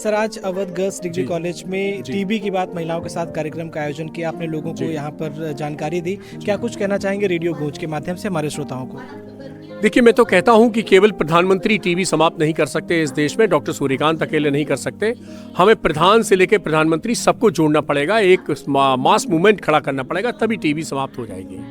Sir, आज Awadh girls degree college में TB की बात महिलाओं के साथ कार्यक्रम का आयोजन किया। आपने लोगों को यहाँ पर जानकारी दी। क्या कुछ कहना चाहेंगे रेडियो गूंज के माध्यम से हमारे श्रोताओं को? देखिए, मैं तो कहता हूं कि केवल प्रधानमंत्री टीबी समाप्त नहीं कर सकते इस देश में, डॉक्टर सूर्यकांत अकेले नहीं कर सकते। हमें प्रधान से लेकर प्रधानमंत्री सबको जोड़ना पड़ेगा, एक मास मूवमेंट खड़ा करना पड़ेगा, तभी टीबी समाप्त हो जाएगी।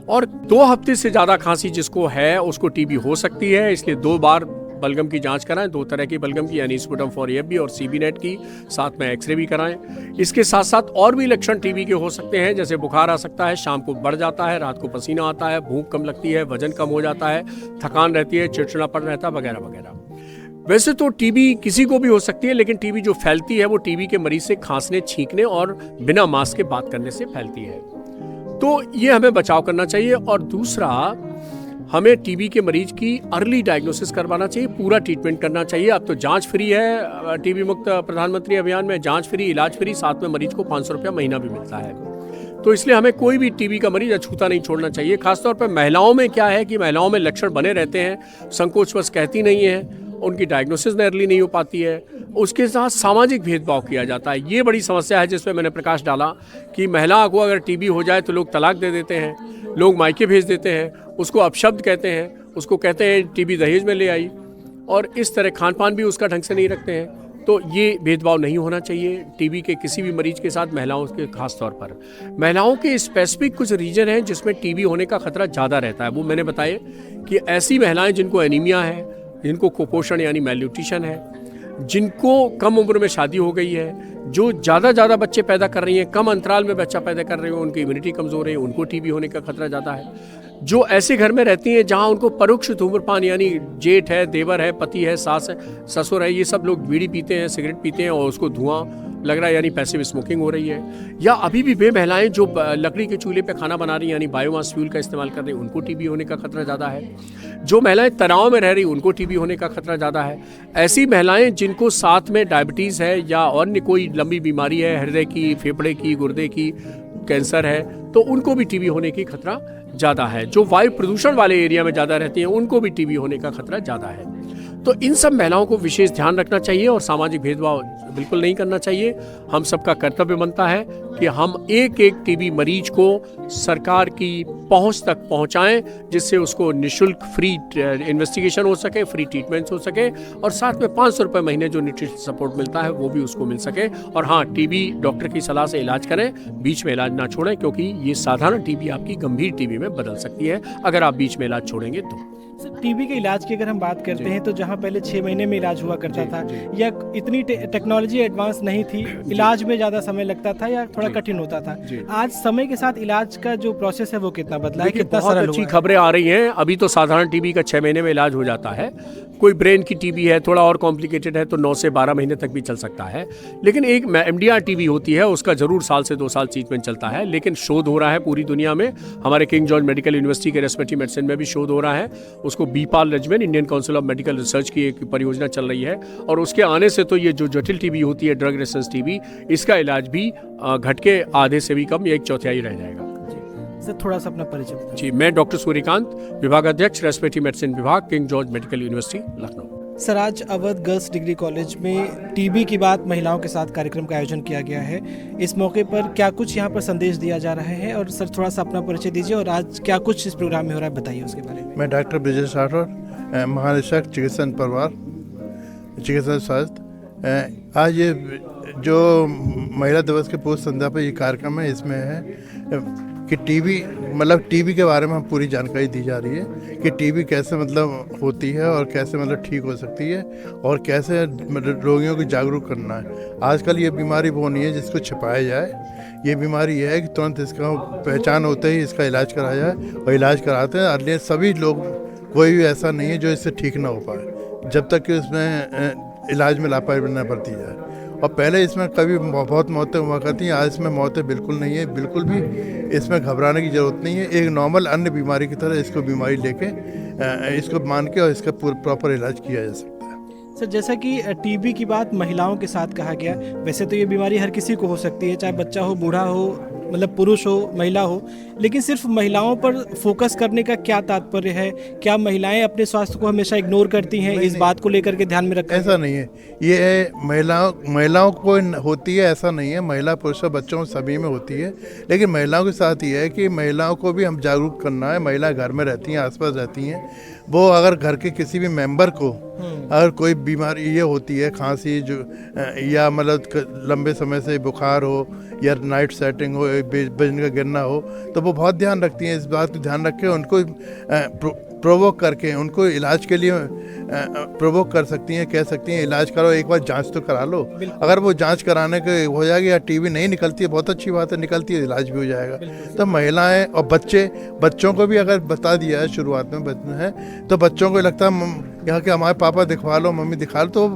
और 2 हफ्ते से ज़्यादा खांसी जिसको है उसको टीबी हो सकती है, इसलिए 2 बार बलगम की जांच कराएं। 2 तरह की बलगम की, यानी स्पुटम फॉर एएफबी और सीबी नेट की, साथ में एक्सरे भी कराएं। इसके साथ साथ और भी लक्षण टीबी के हो सकते हैं, जैसे बुखार आ सकता है, शाम को बढ़ जाता है, रात को पसीना आता है, भूख कम लगती है, वजन कम हो जाता है, थकान रहती है, चिड़चिड़ापन रहता है, वगैरह वगैरह। वैसे तो टीबी किसी को भी हो सकती है, लेकिन टीबी जो फैलती है वो टीबी के मरीज से खांसने, छींकने और बिना मास्क के बात करने से फैलती है। तो ये हमें बचाव करना चाहिए। और दूसरा, हमें टीबी के मरीज की अर्ली डायग्नोसिस करवाना चाहिए, पूरा ट्रीटमेंट करना चाहिए। अब तो जांच फ्री है, टीबी मुक्त प्रधानमंत्री अभियान में जांच फ्री, इलाज फ्री, साथ में मरीज को 500 रुपया महीना भी मिलता है। तो इसलिए हमें कोई भी टीबी का मरीज अछूता नहीं छोड़ना चाहिए। खासतौर पर महिलाओं में क्या है कि महिलाओं में लक्षण बने रहते हैं, संकोचवश कहती नहीं है, उनकी डायग्नोसिस अर्ली नहीं हो पाती है। उसके साथ सामाजिक भेदभाव किया जाता है, ये बड़ी समस्या है जिसमें मैंने प्रकाश डाला कि महिला को अगर टीबी हो जाए तो लोग तलाक दे देते हैं, लोग मायके भेज देते हैं, उसको अपशब्द कहते हैं, उसको कहते हैं टीबी दहेज में ले आई, और इस तरह खान पान भी उसका ढंग से नहीं रखते हैं। तो ये भेदभाव नहीं होना चाहिए टीबी के किसी भी मरीज के साथ, महिलाओं के खास तौर पर। महिलाओं के स्पेसिफिक कुछ रीजन हैं जिसमें टीबी होने का खतरा ज़्यादा रहता है। वो मैंने बताए कि ऐसी महिलाएं जिनको एनीमिया है, जिनको कुपोषण यानी मैल्यूट्रिशन है, जिनको कम उम्र में शादी हो गई है, जो ज़्यादा बच्चे पैदा कर रही हैं, कम अंतराल में बच्चा पैदा कर रही हैं, उनकी इम्यूनिटी कमज़ोर है, उनको टीबी होने का खतरा ज़्यादा है। जो ऐसे घर में रहती हैं जहां उनको परोक्ष धूम्रपान, यानी जेठ है, देवर है, पति है, सास है, ससुर है, ये सब लोग बीड़ी पीते हैं, सिगरेट पीते हैं और उसको धुआं लग रहा है, यानी पैसिव स्मोकिंग हो रही है। या अभी भी वे महिलाएं जो लकड़ी के चूल्हे पे खाना बना रही हैं, यानी बायोमास फ्यूल का इस्तेमाल कर रही हैं, उनको टीबी होने का खतरा ज़्यादा है। जो महिलाएं तनाव में रह रही, उनको टीबी होने का खतरा ज़्यादा है। ऐसी महिलाएं जिनको साथ में डायबिटीज़ है या अन्य कोई लंबी बीमारी है, हृदय की, फेफड़े की, गुर्दे की, कैंसर है, तो उनको भी टीबी होने की खतरा ज़्यादा है। जो वायु प्रदूषण वाले एरिया में ज़्यादा रहती हैं, उनको भी टीबी होने का खतरा ज़्यादा है। तो इन सब महिलाओं को विशेष ध्यान रखना चाहिए और सामाजिक भेदभाव बिल्कुल नहीं करना चाहिए। हम सबका कर्तव्य बनता है कि हम एक एक टीबी मरीज को सरकार की पहुंच तक पहुंचाएं, जिससे उसको निःशुल्क फ्री इन्वेस्टिगेशन हो सके, फ्री ट्रीटमेंट हो सके, और साथ में 500 रुपये महीने जो न्यूट्रिशन सपोर्ट मिलता है वो भी उसको मिल सके। और हाँ, टीबी डॉक्टर की सलाह से इलाज करें, बीच में इलाज ना छोड़ें, क्योंकि ये साधारण टीबी आपकी गंभीर टीबी में बदल सकती है अगर आप बीच में इलाज छोड़ेंगे तो। टीबी के इलाज की अगर हम बात करते हैं तो जहां पहले 6 महीने में इलाज हुआ करता था, या इतनी टेक्नोलॉजी एडवांस नहीं थी, इलाज में ज़्यादा समय लगता था या थोड़ा कठिन होता था। आज समय के साथ इलाज का जो प्रोसेस है वो कितना बदला है, कितना सरल हुआ है? अच्छी खबरें आ रही हैं। अभी तो साधारण टीबी का 6 महीने में इलाज हो जाता है। कोई ब्रेन की टीबी है, थोड़ा और कॉम्प्लिकेटेड है, तो 9 से 12 महीने तक भी चल सकता है। लेकिन एक एमडीआर टीबी होती है, उसका जरूर 1 से 2 साल ट्रीटमेंट चलता है। लेकिन शोध हो रहा है पूरी दुनिया में, हमारे किंग जॉर्ज मेडिकल यूनिवर्सिटी के रेस्पिरेटरी मेडिसिन में भी शोध हो रहा है। उसको BPaL regimen, Indian Council of Medical Research की एक परियोजना चल रही है, और उसके आने से तो ये जो जटिल टीबी होती है, ड्रग रेजिस्टेंस टीबी, इसका इलाज भी घट के आधे से भी कम, 1/4 रह जाएगा। सर, थोड़ा सा अपना परिचय बताइए। जी, मैं डॉक्टर सूर्यकांत, विभागाध्यक्ष रेस्पिरेटरी मेडिसिन विभाग, king George Medical university, Lucknow. Sir, आज अवध गर्ल्स डिग्री कॉलेज में टीबी की बात महिलाओं के साथ कार्यक्रम का आयोजन किया गया है। इस मौके पर क्या कुछ यहाँ पर संदेश दिया जा रहा है, और सर थोड़ा सा अपना परिचय दीजिए, और आज क्या कुछ इस प्रोग्राम में हो रहा है बताइए उसके बारे में। मैं डॉक्टर ब्रिजेश राठौर, महानिदेशक चिकित्सा परिवार, चिकित्सा स्वास्थ्य। आज ये जो महिला दिवस के पूर्व संध्या पर ये कार्यक्रम है, इसमें है कि टीबी के बारे में हम पूरी जानकारी दी जा रही है कि टीबी कैसे होती है और कैसे ठीक हो सकती है, और कैसे रोगियों को जागरूक करना है। आजकल ये बीमारी वो नहीं है जिसको छिपाया जाए। ये बीमारी है कि तुरंत इसका पहचान होते ही इसका इलाज कराया जाए, और इलाज कराते हैं। अन्य सभी लोग कोई भी ऐसा नहीं है जो इससे ठीक ना हो पाए, जब तक कि उसमें इलाज में लापरवाही न बरती जाए। और पहले इसमें कभी बहुत मौतें हुआ करती हैं, आज इसमें मौतें बिल्कुल नहीं है, बिल्कुल भी इसमें घबराने की ज़रूरत नहीं है। एक नॉर्मल अन्य बीमारी की तरह इसको बीमारी लेके इसको मान के और इसका प्रॉपर इलाज किया जा सकता है। सर, जैसा कि टीबी की बात महिलाओं के साथ कहा गया, वैसे तो ये बीमारी हर किसी को हो सकती है, चाहे बच्चा हो, बूढ़ा हो, मतलब पुरुष हो, महिला हो, लेकिन सिर्फ महिलाओं पर फोकस करने का क्या तात्पर्य है? क्या महिलाएं अपने स्वास्थ्य को हमेशा इग्नोर करती हैं? इस बात को लेकर के ध्यान में रखा ऐसा नहीं है, ये महिलाओं को होती है, ऐसा नहीं है। महिला पुरुष बच्चों सभी में होती है, लेकिन महिलाओं के साथ ये है कि महिलाओं को भी हम जागरूक करना है। महिला घर में रहती हैं, आसपास रहती हैं, वो अगर घर के किसी भी मेंबर को अगर कोई बीमारी ये होती है, खांसी जो या मतलब लंबे समय से बुखार हो या नाइट सेटिंग हो, बिजली का गिरना हो, तो वो बहुत ध्यान रखती हैं। इस बात को ध्यान रख के उनको प्रोवोक करके उनको इलाज के लिए प्रोवोक कर सकती हैं, कह सकती हैं इलाज करो, एक बार जांच तो करा लो। अगर वो जांच कराने के हो जाएगी या टीबी नहीं निकलती है, बहुत अच्छी बात है, निकलती है, इलाज भी हो जाएगा। तो महिलाएं और बच्चों को भी अगर बता दिया है शुरुआत में बच्चे हैं, तो बच्चों को लगता है यहाँ के हमारे पापा दिखवा लो, मम्मी दिखा लो, तो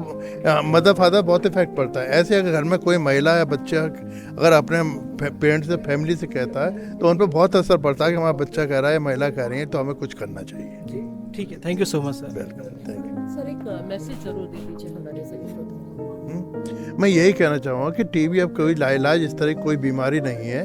मदर फादर बहुत इफेक्ट पड़ता है। ऐसे अगर घर में कोई महिला या बच्चा अगर अपने पेरेंट्स से, फैमिली से कहता है, तो उन पर बहुत असर पड़ता है कि हमारा बच्चा कह रहा है, महिला कह रही है, तो हमें कुछ करना चाहिए। ठीक है, thank you so much sir. Welcome, thank you. Sir, एक मैसेज जरूर दे दीजिए हमारे सभी श्रोताओं को। मैं यही कहना चाहूँगा कि टीबी अब कोई लाइलाज इस तरह की कोई बीमारी नहीं है,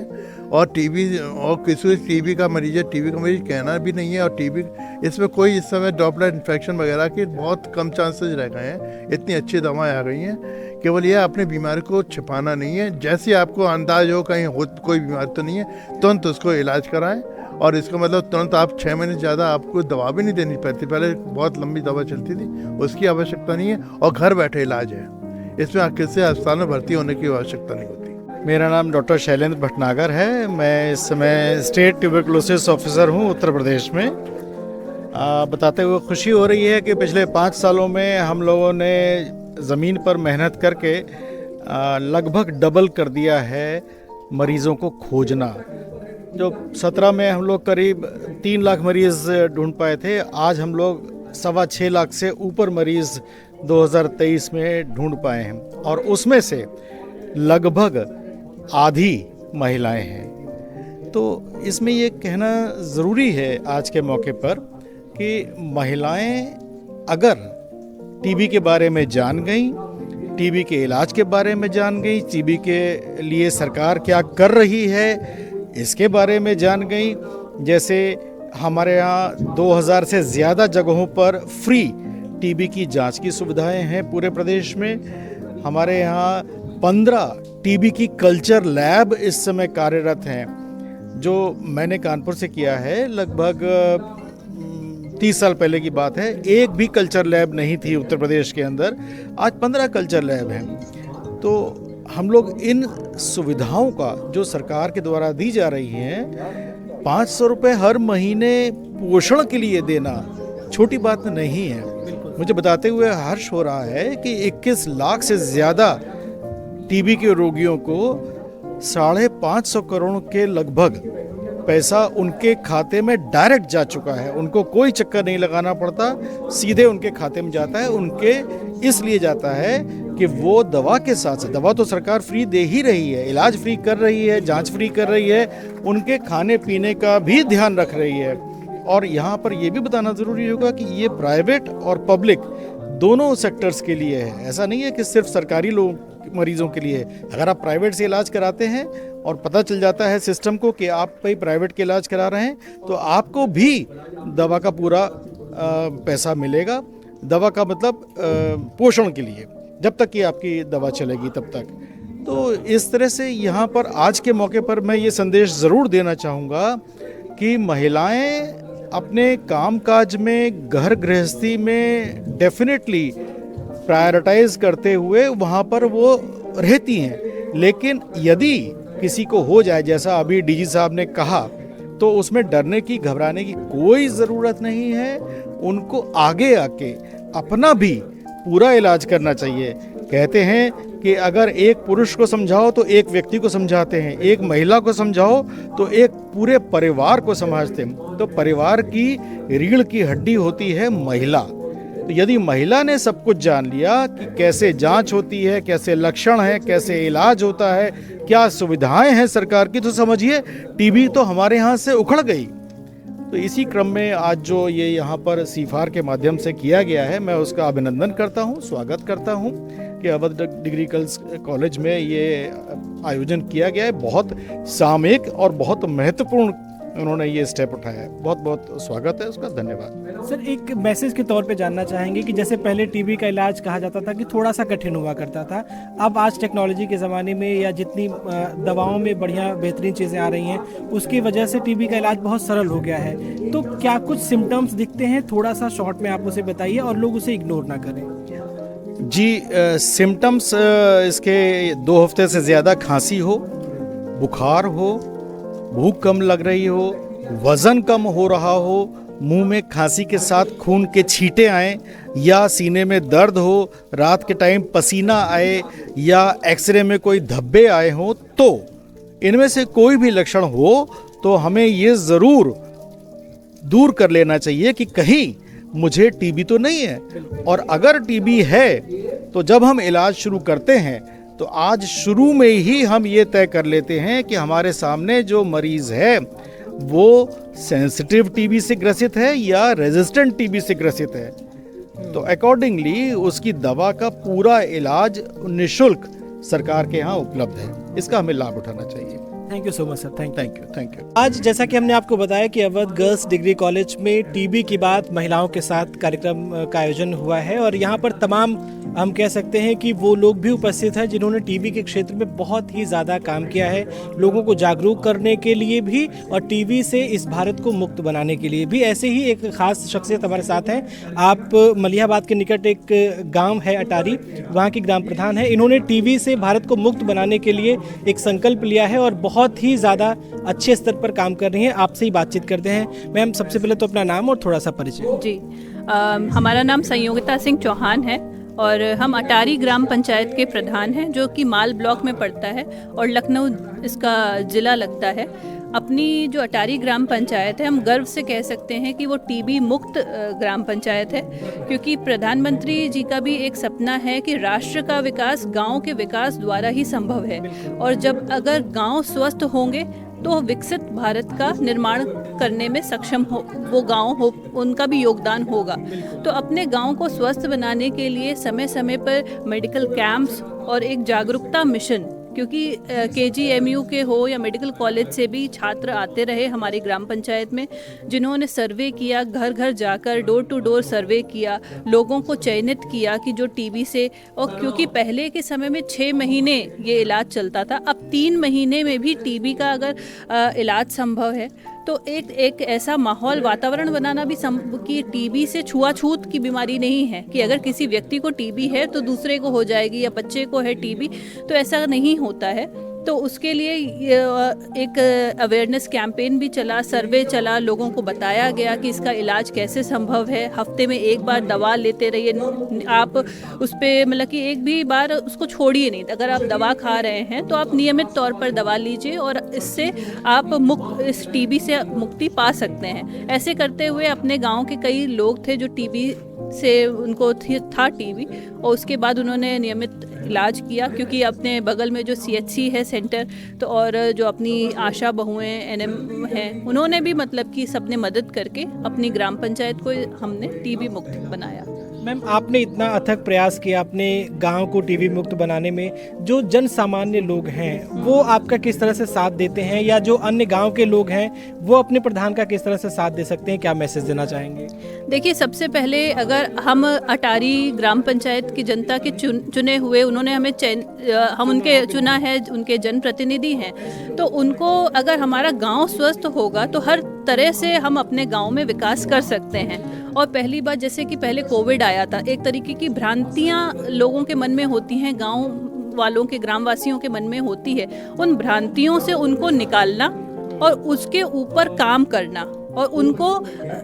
और टीबी और किसी टीबी का मरीज है, टीबी का मरीज कहना भी नहीं है। और टीबी इसमें कोई इस समय ड्रॉपलेट इन्फेक्शन वगैरह के बहुत कम चांसेस रह गए हैं, इतनी अच्छी दवाएं आ गई हैं। केवल यह अपनी बीमारी को छिपाना नहीं है, जैसे आपको अंदाज हो कहीं हो कोई बीमारी तो नहीं है, तुरंत उसको इलाज कराएं। और इसका मतलब तुरंत आप 6 महीने से ज़्यादा आपको दवा भी नहीं देनी पड़ती, पहले बहुत लंबी दवा चलती थी, उसकी आवश्यकता नहीं है, और घर बैठे इलाज है। इसमें किसी अस्पताल में भर्ती होने की आवश्यकता नहीं होती। मेरा नाम डॉक्टर शैलेंद्र भटनागर है। मैं इस समय स्टेट ट्यूबरकुलोसिस ऑफिसर हूँ उत्तर प्रदेश में। बताते हुए खुशी हो रही है कि पिछले 5 सालों में हम लोगों ने ज़मीन पर मेहनत करके लगभग डबल कर दिया है मरीज़ों को खोजना। जो 17 में हम लोग करीब 3 लाख मरीज़ ढूंढ पाए थे, आज हम लोग 6.25 लाख से ऊपर मरीज़ 2023 में ढूंढ पाए हैं, और उसमें से लगभग आधी महिलाएं हैं। तो इसमें ये कहना ज़रूरी है आज के मौके पर कि महिलाएं अगर टीबी के बारे में जान गई, टीबी के इलाज के बारे में जान गई, टीबी के लिए सरकार क्या कर रही है इसके बारे में जान गई। जैसे हमारे यहाँ 2000 से ज़्यादा जगहों पर फ्री टीबी की जांच की सुविधाएं हैं पूरे प्रदेश में। हमारे यहाँ 15 टीबी की कल्चर लैब इस समय कार्यरत हैं, जो मैंने कानपुर से किया है। लगभग 30 साल पहले की बात है, एक भी कल्चर लैब नहीं थी उत्तर प्रदेश के अंदर, आज 15 कल्चर लैब हैं। तो हम लोग इन सुविधाओं का जो सरकार के द्वारा दी जा रही हैं, 500 रुपये हर महीने पोषण के लिए देना छोटी बात नहीं है। मुझे बताते हुए हर्ष हो रहा है कि 21 लाख से ज़्यादा टीबी के रोगियों को 550 करोड़ के लगभग पैसा उनके खाते में डायरेक्ट जा चुका है। उनको कोई चक्कर नहीं लगाना पड़ता, सीधे उनके खाते में जाता है। उनके इसलिए जाता है कि वो दवा के साथ साथ, दवा तो सरकार फ्री दे ही रही है, इलाज फ्री कर रही है, जांच फ्री कर रही है, उनके खाने पीने का भी ध्यान रख रही है। और यहाँ पर ये भी बताना ज़रूरी होगा कि ये प्राइवेट और पब्लिक दोनों सेक्टर्स के लिए है। ऐसा नहीं है कि सिर्फ सरकारी मरीजों के लिए। अगर आप प्राइवेट से इलाज कराते हैं और पता चल जाता है सिस्टम को कि आप भाई प्राइवेट के इलाज करा रहे हैं, तो आपको भी दवा का पूरा पैसा मिलेगा। दवा का मतलब पोषण के लिए, जब तक कि आपकी दवा चलेगी तब तक। तो इस तरह से यहाँ पर आज के मौके पर मैं ये संदेश ज़रूर देना चाहूँगा कि महिलाएं अपने कामकाज में, घर गृहस्थी में डेफिनेटली प्रायोरिटाइज करते हुए वहाँ पर वो रहती हैं। लेकिन यदि किसी को हो जाए, जैसा अभी डीजी साहब ने कहा, तो उसमें डरने की, घबराने की कोई ज़रूरत नहीं है। उनको आगे आके अपना भी पूरा इलाज करना चाहिए। कहते हैं कि अगर एक पुरुष को समझाओ तो एक व्यक्ति को समझाते हैं, एक महिला को समझाओ तो एक पूरे परिवार को समझते हैं। तो परिवार की रीढ़ की हड्डी होती है महिला। तो यदि महिला ने सब कुछ जान लिया कि कैसे जांच होती है, कैसे लक्षण है, कैसे इलाज होता है, क्या सुविधाएं हैं सरकार की, तो समझिए टीबी तो हमारे यहाँ से उखड़ गई। तो इसी क्रम में आज जो ये यहाँ पर सीफार के माध्यम से किया गया है, मैं उसका अभिनंदन करता हूँ, स्वागत करता हूँ कि अवध डिग्री कॉलेज में ये आयोजन किया गया है। बहुत सामयिक और बहुत महत्वपूर्ण उन्होंने ये स्टेप उठाया है। बहुत बहुत स्वागत है उसका, धन्यवाद। सर, एक मैसेज के तौर पे जानना चाहेंगे कि जैसे पहले टीबी का इलाज कहा जाता था कि थोड़ा सा कठिन हुआ करता था, अब आज टेक्नोलॉजी के ज़माने में या जितनी दवाओं में बढ़िया बेहतरीन चीज़ें आ रही हैं, उसकी वजह से टीबी का इलाज बहुत सरल हो गया है। तो क्या कुछ सिम्टम्स दिखते हैं, थोड़ा सा शॉर्ट में आप उसे बताइए और लोग उसे इग्नोर ना करें। जी, सिम्टम्स इसके 2 हफ्ते से ज़्यादा खांसी हो, बुखार हो, भूख कम लग रही हो, वज़न कम हो रहा हो, मुंह में खांसी के साथ खून के छींटे आए या सीने में दर्द हो, रात के टाइम पसीना आए या एक्सरे में कोई धब्बे आए हों, तो इनमें से कोई भी लक्षण हो तो हमें ये ज़रूर दूर कर लेना चाहिए कि कहीं मुझे टीबी तो नहीं है। और अगर टीबी है तो जब हम इलाज शुरू करते हैं तो आज शुरू में ही हम ये तय कर लेते हैं कि हमारे सामने जो मरीज़ है वो सेंसिटिव टीबी से ग्रसित है या रेजिस्टेंट टीबी से ग्रसित है। तो अकॉर्डिंगली उसकी दवा का पूरा इलाज निःशुल्क सरकार के यहाँ उपलब्ध है। इसका हमें लाभ उठाना चाहिए। Thank you so much sir. Thank you. आज जैसा कि हमने आपको बताया कि अवध गर्ल्स डिग्री कॉलेज में टीबी की बात महिलाओं के साथ कार्यक्रम का आयोजन हुआ है और यहाँ पर तमाम हम कह सकते हैं कि वो लोग भी उपस्थित हैं जिन्होंने टीबी के क्षेत्र में बहुत ही ज़्यादा काम किया है, लोगों को जागरूक करने के लिए भी और टीबी से इस भारत को मुक्त बनाने के लिए भी। ऐसे ही एक खास शख्सियत हमारे साथ हैं। आप मलिहाबाद के निकट एक गाँव है अटारी, वहाँ की ग्राम प्रधान है। इन्होंने टीबी से भारत को मुक्त बनाने के लिए एक संकल्प लिया है और बहुत ही ज़्यादा अच्छे स्तर पर काम कर रही हैं। आपसे ही बातचीत करते हैं। मैम, सबसे पहले तो अपना नाम और थोड़ा सा परिचय। जी, हमारा नाम संयोगिता सिंह चौहान है और हम अटारी ग्राम पंचायत के प्रधान हैं, जो कि माल ब्लॉक में पड़ता है और लखनऊ इसका ज़िला लगता है। अपनी जो अटारी ग्राम पंचायत है, हम गर्व से कह सकते हैं कि वो टीबी मुक्त ग्राम पंचायत है, क्योंकि प्रधानमंत्री जी का भी एक सपना है कि राष्ट्र का विकास गांव के विकास द्वारा ही संभव है। और जब अगर गांव स्वस्थ होंगे तो विकसित भारत का निर्माण करने में सक्षम हो वो गांव हो, उनका भी योगदान होगा। तो अपने गांव को स्वस्थ बनाने के लिए समय समय पर मेडिकल कैंप्स और एक जागरूकता मिशन, क्योंकि KGMU के हो या मेडिकल कॉलेज से भी छात्र आते रहे हमारी ग्राम पंचायत में, जिन्होंने सर्वे किया, घर घर जाकर डोर टू डोर सर्वे किया, लोगों को चयनित किया कि जो टीबी से, और क्योंकि पहले के समय में 6 महीने ये इलाज चलता था, अब 3 महीने में भी टीबी का अगर इलाज संभव है तो एक ऐसा माहौल वातावरण बनाना भी कि टीबी से छुआछूत की बीमारी नहीं है कि अगर किसी व्यक्ति को टीबी है तो दूसरे को हो जाएगी या बच्चे को है टीबी, तो ऐसा नहीं होता है। तो उसके लिए एक अवेयरनेस कैंपेन भी चला, सर्वे चला, लोगों को बताया गया कि इसका इलाज कैसे संभव है। हफ्ते में एक बार दवा लेते रहिए, आप उस पर मतलब कि एक भी बार उसको छोड़िए नहीं। अगर आप दवा खा रहे हैं तो आप नियमित तौर पर दवा लीजिए और इससे आप इस टीबी से मुक्ति पा सकते हैं। ऐसे करते हुए अपने गाँव के कई लोग थे जो टीबी से उनको था टीबी, और उसके बाद उन्होंने नियमित इलाज किया, क्योंकि अपने बगल में जो CHC है सेंटर, तो और जो अपनी आशा बहुएं NM हैं, उन्होंने भी मतलब कि सबने मदद करके अपनी ग्राम पंचायत को हमने टीबी मुक्त बनाया। मैम, आपने इतना अथक प्रयास किया अपने गांव को टीबी मुक्त बनाने में, जो जन सामान्य लोग हैं वो आपका किस तरह से साथ देते हैं, या जो अन्य गांव के लोग हैं वो अपने प्रधान का किस तरह से साथ दे सकते हैं, क्या मैसेज देना चाहेंगे? देखिए, सबसे पहले अगर हम अटारी ग्राम पंचायत की जनता के चुने हुए, उन्होंने हमें हम उनके चुना है, उनके जनप्रतिनिधि हैं, तो उनको अगर हमारा गांव स्वस्थ होगा तो हर तरह से हम अपने गांव में विकास कर सकते हैं। और पहली बात, जैसे कि पहले कोविड आया था, एक तरीके की भ्रांतियां लोगों के मन में होती हैं, गांव वालों के, ग्रामवासियों के मन में होती है। उन भ्रांतियों से उनको निकालना और उसके ऊपर काम करना, और उनको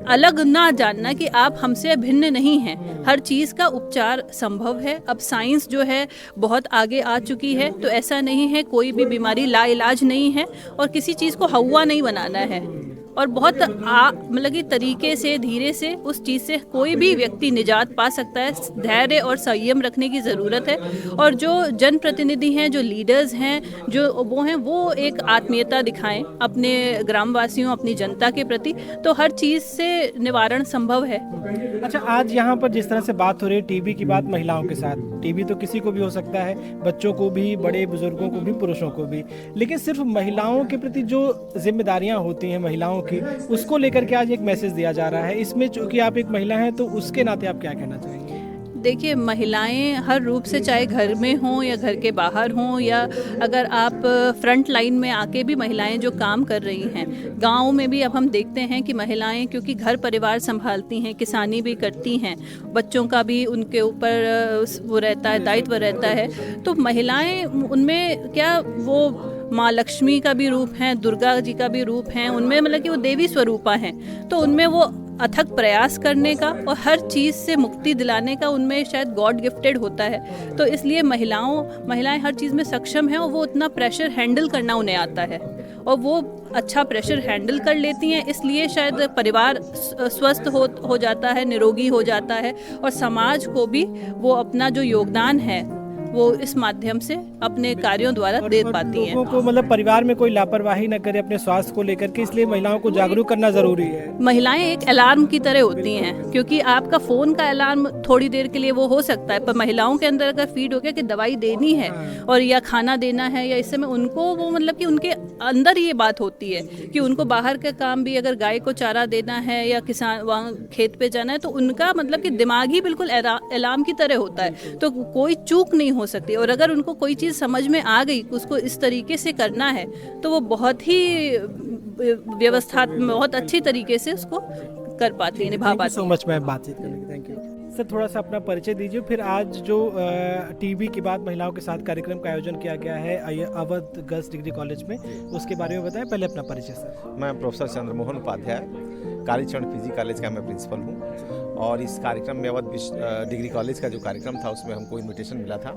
अलग ना जानना कि आप हमसे भिन्न नहीं हैं। हर चीज़ का उपचार संभव है। अब साइंस जो है बहुत आगे आ चुकी है, तो ऐसा नहीं है कोई भी बीमारी लाइलाज नहीं है और किसी चीज़ को हवा नहीं बनाना है। और बहुत मतलब कि तरीके से धीरे से उस चीज़ से कोई भी व्यक्ति निजात पा सकता है। धैर्य और संयम रखने की ज़रूरत है। और जो जनप्रतिनिधि हैं, जो लीडर्स हैं, जो वो हैं, वो एक आत्मीयता दिखाएं अपने ग्रामवासियों, अपनी जनता के प्रति, तो हर चीज़ से निवारण संभव है। अच्छा, आज यहाँ पर जिस तरह से बात हो रही है टीबी की बात महिलाओं के साथ, टीबी तो किसी को भी हो सकता है, बच्चों को भी, बड़े बुजुर्गों को भी, पुरुषों को भी, लेकिन सिर्फ महिलाओं के प्रति जो जिम्मेदारियाँ होती हैं महिलाओं की, उसको लेकर के आज एक मैसेज दिया जा रहा है। इसमें चूंकि आप एक महिला हैं तो उसके नाते आप क्या कहना चाहेंगे? देखिए, महिलाएं हर रूप से, चाहे घर में हों या घर के बाहर हों, या अगर आप फ्रंट लाइन में आके भी महिलाएं जो काम कर रही हैं, गाँव में भी अब हम देखते हैं कि महिलाएं क्योंकि घर परिवार संभालती हैं, किसानी भी करती हैं, बच्चों का भी उनके ऊपर वो रहता है, दायित्व रहता है, तो महिलाएं उनमें क्या वो माँ लक्ष्मी का भी रूप हैं, दुर्गा जी का भी रूप हैं, उनमें मतलब कि वो देवी स्वरूपा हैं, तो उनमें वो अथक प्रयास करने का और हर चीज़ से मुक्ति दिलाने का उनमें शायद गॉड गिफ्टेड होता है। तो इसलिए महिलाएं हर चीज़ में सक्षम हैं और वो उतना प्रेशर हैंडल करना उन्हें आता है और वो अच्छा प्रेशर हैंडल कर लेती हैं, इसलिए शायद परिवार स्वस्थ हो जाता है, निरोगी हो जाता है और समाज को भी वो अपना जो योगदान है वो इस माध्यम से अपने कार्यों द्वारा दे पाती हैं। लोगों को मतलब परिवार में कोई लापरवाही न करे अपने स्वास्थ्य को लेकर के, इसलिए महिलाओं को जागरूक करना जरूरी है। महिलाएं एक अलार्म की तरह होती हैं, क्योंकि आपका फोन का अलार्म थोड़ी देर के लिए वो हो सकता है, पर महिलाओं के अंदर अगर फीड हो गया कि दवाई देनी है और या खाना देना है या इस समय, उनको वो मतलब कि उनके अंदर ये बात होती है कि उनको बाहर का काम भी, अगर गाय को चारा देना है या किसान वहाँ खेत पे जाना है, तो उनका मतलब कि दिमाग ही बिल्कुल अलार्म की तरह होता है, तो कोई चूक नहीं हो सकती। और अगर उनको कोई चीज़ समझ में आ गई उसको इस तरीके से करना है, तो वो बहुत ही व्यवस्था बहुत अच्छी तरीके से उसको कर पाती है, निभा पाती है। सो मच मैम बातचीत करने की, थैंक यू। सर, थोड़ा सा अपना परिचय दीजिए, फिर आज जो टीबी की बात महिलाओं के साथ कार्यक्रम का आयोजन किया गया है अवध गर्ल्स डिग्री कॉलेज में, उसके बारे में बताएं। पहले अपना परिचय सर। मैं professor Chandramohan Upadhyay, Kalicharan PG college का मैं प्रिंसिपल हूँ और इस कार्यक्रम में अवध डिग्री कॉलेज का जो कार्यक्रम था उसमें हमको इनविटेशन मिला था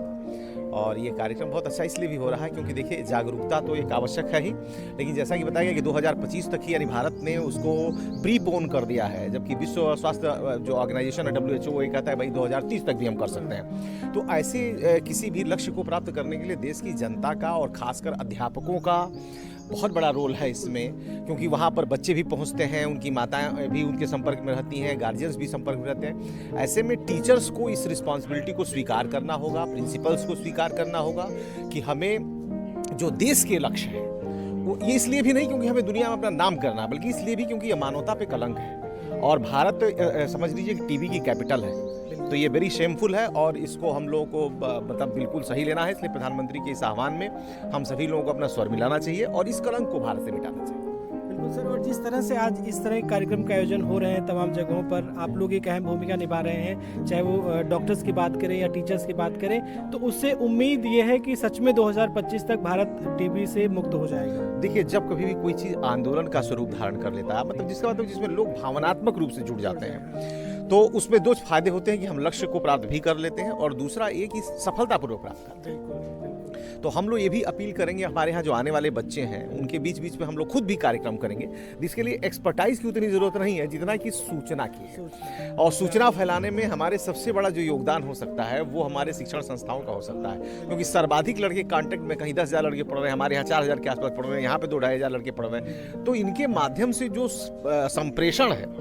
और ये कार्यक्रम बहुत अच्छा इसलिए भी हो रहा है क्योंकि देखिए, जागरूकता तो एक आवश्यक है ही, लेकिन जैसा कि बताया गया कि 2025 तक ही यानी भारत ने उसको प्रीपोन कर दिया है, जबकि विश्व स्वास्थ्य जो ऑर्गेनाइजेशन है WHO, वो ये कहता है भाई 2030 तक भी हम कर सकते हैं। तो ऐसे किसी भी लक्ष्य को प्राप्त करने के लिए देश की जनता का और खासकर अध्यापकों का बहुत बड़ा रोल है इसमें, क्योंकि वहाँ पर बच्चे भी पहुँचते हैं, उनकी माताएं भी उनके संपर्क में रहती हैं, गार्जियंस भी संपर्क में रहते हैं। ऐसे में टीचर्स को इस रिस्पॉन्सिबिलिटी को स्वीकार करना होगा, प्रिंसिपल्स को स्वीकार करना होगा कि हमें जो देश के लक्ष्य हैं वो ये इसलिए भी नहीं क्योंकि हमें दुनिया में अपना नाम करना, बल्कि इसलिए भी क्योंकि ये मानवता पे कलंक है और भारत समझ लीजिए कि टीबी की कैपिटल है, तो ये वेरी शेमफुल है और इसको हम लोगों को मतलब बिल्कुल सही लेना है। इसलिए प्रधानमंत्री के इस आह्वान में हम सभी लोगों को अपना स्वर मिलाना चाहिए और इस कलंक को भारत से मिटाना चाहिए। बिल्कुल सर, और जिस तरह से आज इस तरह के कार्यक्रम का आयोजन हो रहे हैं तमाम जगहों पर, आप लोग एक अहम भूमिका निभा रहे हैं, चाहे वो डॉक्टर्स की बात करें या टीचर्स की बात करें, तो उससे उम्मीद ये है कि सच में 2025 तक भारत टीबी से मुक्त हो जाएगा। देखिए, जब कभी भी कोई चीज़ आंदोलन का स्वरूप धारण कर लेता है, मतलब जिसका मतलब जिसमें लोग भावनात्मक रूप से जुड़ जाते हैं, तो उसमें दो फायदे होते हैं कि हम लक्ष्य को प्राप्त भी कर लेते हैं और दूसरा ये कि सफलतापूर्वक प्राप्त करते हैं। तो हम लोग ये भी अपील करेंगे, हमारे यहाँ जो आने वाले बच्चे हैं उनके बीच बीच में हम लोग खुद भी कार्यक्रम करेंगे, जिसके लिए एक्सपर्टाइज की उतनी ज़रूरत नहीं है जितना कि सूचना की है। और सूचना फैलाने में हमारे सबसे बड़ा जो योगदान हो सकता है वो हमारे शिक्षण संस्थाओं का हो सकता है, क्योंकि सर्वाधिक लड़के कॉन्टेक्ट में, कहीं 10,000 लड़के पढ़ रहे हैं, हमारे यहाँ 4,000 के आसपास पढ़ रहे हैं, यहाँ पे 2-2,500 लड़के पढ़ रहे हैं। तो इनके माध्यम से जो संप्रेषण है,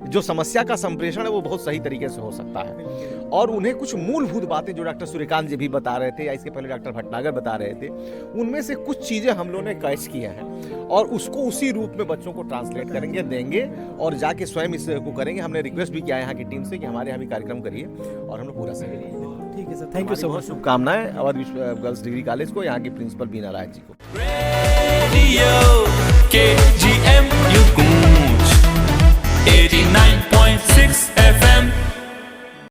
जो समस्या का संप्रेषण है, वो बहुत सही तरीके से हो सकता है और उन्हें कुछ मूलभूत बातें जो डॉक्टर सूर्यकांत जी भी बता रहे थे या इसके पहले डॉक्टर भटनागर बता रहे थे, उनमें से कुछ चीज़ें हम लोगों ने कैच किए हैं और उसको उसी रूप में बच्चों को ट्रांसलेट करेंगे, देंगे और जाके स्वयं इसको करेंगे। हमने रिक्वेस्ट भी किया है यहाँ की टीम से कि हमारे यहाँ भी कार्यक्रम करिए और हम लोग पूरा सहयोग करेंगे। ठीक है sir, thank you so much. शुभकामनाएं अवध गर्ल्स डिग्री कॉलेज को, यहाँ के प्रिंसिपल बीना राय जी को।